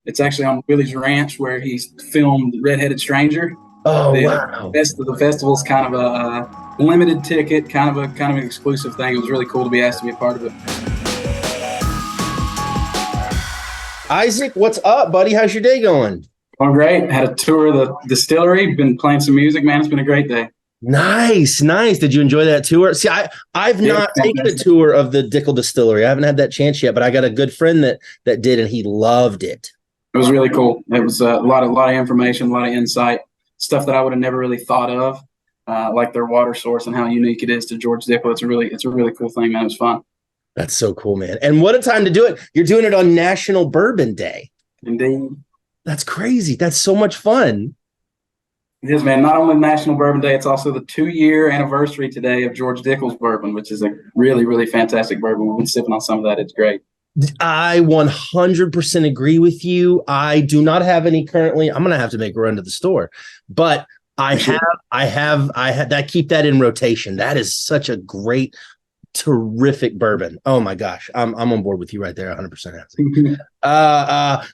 It's actually on Willie's ranch where he filmed Red-Headed Stranger. Oh, wow. The festival's kind of a limited ticket, kind of an exclusive thing. It was really cool to be asked to be a part of it. Isaac, what's up, buddy? How's your day going? Going great. Had a tour of the distillery. Been playing some music, man. It's been a great day. Nice. Did you enjoy that tour? See, I've not taken a tour of the Dickel distillery. I haven't had that chance yet, but I got a good friend that did, and he loved it. It was really cool. It was a lot of information, a lot of insight, stuff that I would have never really thought of, like their water source and how unique it is to George Dickel. It's a really cool thing, man. It was fun. That's so cool, man. And what a time to do it. You're doing it on National Bourbon Day. Indeed. That's crazy. That's so much fun. It is, man. Not only National Bourbon Day, it's also the 2-year anniversary today of George Dickel's bourbon, which is a really, really fantastic bourbon. We've been sipping on some of that. It's great. I 100% agree with you. I do not have any currently. I'm going to have to make a run to the store, but I keep that in rotation. That is such a great, terrific bourbon. Oh my gosh. I'm on board with you right there. 100%.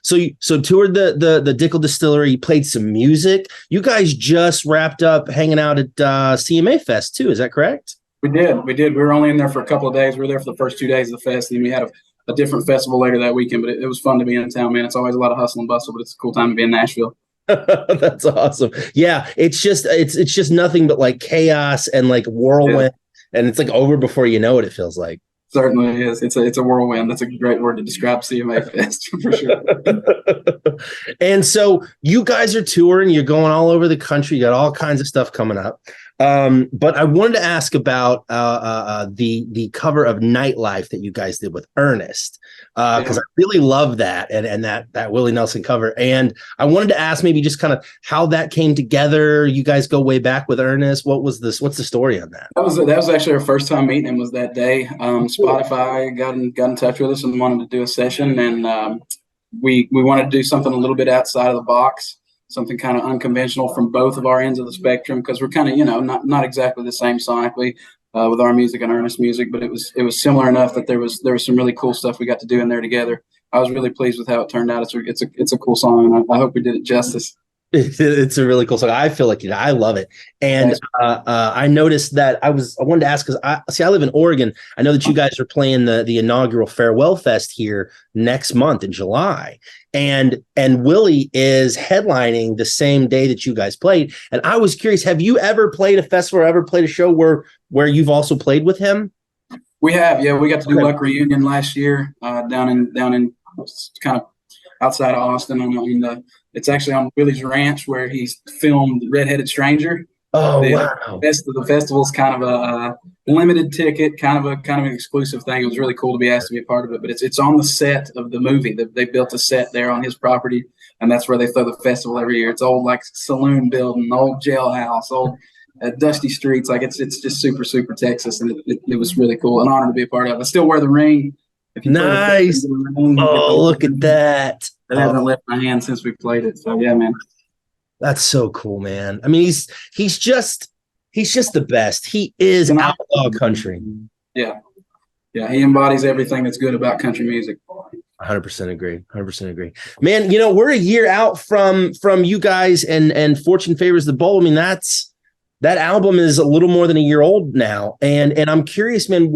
So toured the Dickel distillery, you played some music. You guys just wrapped up hanging out at CMA Fest too. Is that correct? We did. We were only in there for a couple of days. We were there for the first 2 days of the fest, and we had a different festival later that weekend, but it was fun to be in town, man. It's always a lot of hustle and bustle, but it's a cool time to be in Nashville. That's awesome. Yeah, it's just nothing but like chaos and like whirlwind, and it's like over before you know it. It feels like. Certainly is. It's a whirlwind. That's a great word to describe CMA Fest for sure. And so you guys are touring. You're going all over the country. You got all kinds of stuff coming up. But I wanted to ask about the cover of Nightlife that you guys did with Ernest, because I really love that and that Willie Nelson cover. And I wanted to ask maybe just kind of how that came together. You guys go way back with Ernest. What's the story on that? That was actually our first time meeting him. Was that day. Spotify got in touch with us and wanted to do a session, and we wanted to do something a little bit outside of the box. Something kind of unconventional from both of our ends of the spectrum, because we're kind of, not exactly the same sonically with our music and Ernest music, but it was similar enough that there was some really cool stuff we got to do in there together. I was really pleased with how it turned out. It's a cool song, and I hope we did it justice. It's a really cool song. I feel like I love it. And I noticed that I wanted to ask, because I live in Oregon. I know that you guys are playing the inaugural FairWell Fest here next month in July. And Willie is headlining the same day that you guys played. And I was curious, have you ever played a festival or ever played a show where you've also played with him? We have, yeah. We got to do Luck Reunion last year down in kind of outside of Austin. It's actually on Willie's ranch where he filmed Red-Headed Stranger. Oh, wow. The festival's kind of a limited ticket, kind of an exclusive thing. It was really cool to be asked to be a part of it, but it's on the set of the movie. They built a set there on his property, and that's where they throw the festival every year. It's old like saloon building, old jailhouse, old dusty streets. Like it's just super, super Texas, and it was really cool. An honor to be a part of. I still wear the ring. Nice. Oh, look at that. It hasn't left my hand since we played it. So yeah, man. That's so cool, man. I mean, he's just the best. He is outlaw country. Yeah. He embodies everything that's good about country music. 100% agree. 100% agree. Man, we're a year out from you guys and Fortune Favors the Bold. I mean, that album is a little more than a year old now, and I'm curious, man.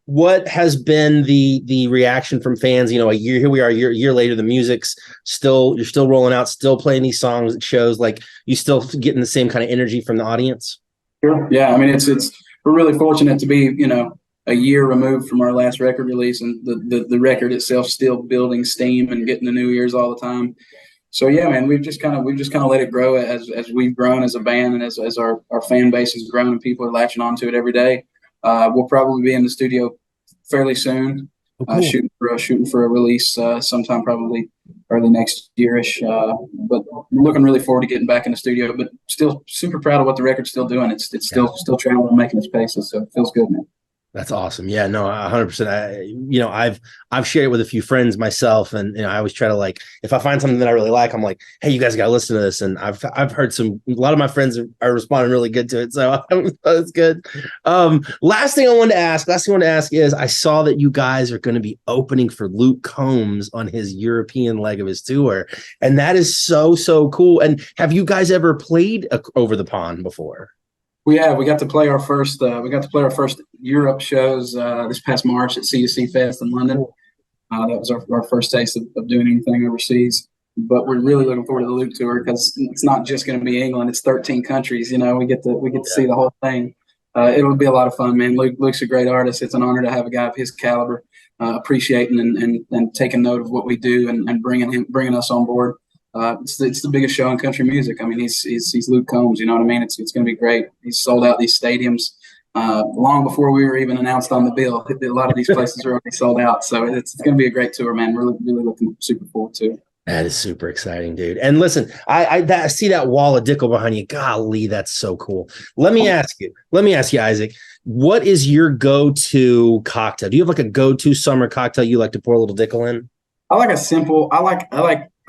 What has been the reaction from fans? A year, here we are, a year later, the music's you're still rolling out, still playing these songs at shows. Like, you still getting the same kind of energy from the audience? Sure. Yeah. I mean, we're really fortunate to be, a year removed from our last record release, and the record itself still building steam and getting the new ears all the time. So yeah, man, we've just kind of let it grow as we've grown as a band, and as our fan base has grown and people are latching onto it every day. We'll probably be in the studio fairly soon, shooting for a release sometime probably early next yearish. But looking really forward to getting back in the studio. But still super proud of what the record's still doing. It's still traveling and making its paces. So it feels good, man. That's awesome. Yeah, no, 100%. I've shared it with a few friends myself, and I always try to, like, if I find something that I really like, I'm like, hey, you guys got to listen to this. And I've heard a lot of my friends are responding really good to it, so that's good. Last thing I wanted to ask is, I saw that you guys are going to be opening for Luke Combs on his European leg of his tour, and that is so cool. And have you guys ever played over the pond before? We got to play our first Europe shows this past March at C2C Fest in London. That was our first taste of doing anything overseas. But we're really looking forward to the Luke tour, because it's not just going to be England; it's 13 countries. We get to see the whole thing. It'll be a lot of fun, man. Luke's a great artist. It's an honor to have a guy of his caliber appreciating and taking note of what we do and bringing us on board. It's the biggest show in country music. I mean, he's Luke Combs. You know what I mean? It's going to be great. He's sold out these stadiums long before we were even announced on the bill. A lot of these places are already sold out, so it's going to be a great tour, man. We're really looking super forward to it. That is super exciting, dude. And listen, I see that wall of Dickel behind you. Golly, that's so cool. Let me ask you, Isaac, what is your go-to cocktail? Do you have like a go-to summer cocktail you like to pour a little Dickel in?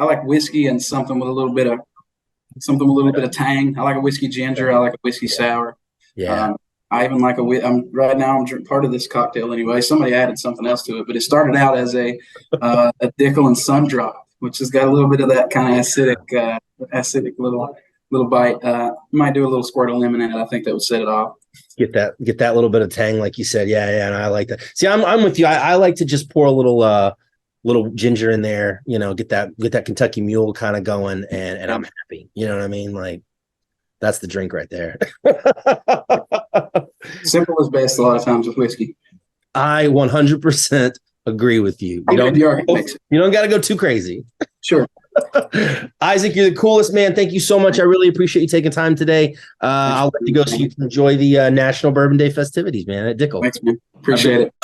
I like whiskey and something with a little bit of tang. I like a whiskey ginger. I like a whiskey sour. Yeah. I even like I'm drinking part of this cocktail anyway. Somebody added something else to it, but it started out as a Dickel and sun drop, which has got a little bit of that kind of acidic little bite. Might do a little squirt of lemon in it. I think that would set it off. Get that little bit of tang, like you said. Yeah, and I like that. See, I'm with you. I like to just pour a little ginger in there, get that Kentucky Mule kind of going, and I'm happy. You know what I mean? Like, that's the drink right there. Simple is best a lot of times with whiskey. I 100% agree with you. You don't got to go too crazy. Sure. Isaac, you're the coolest, man. Thank you so much. I really appreciate you taking time today. I'll let you go so you can enjoy the National Bourbon Day festivities, man, at Dickel. Thanks, man. Appreciate it.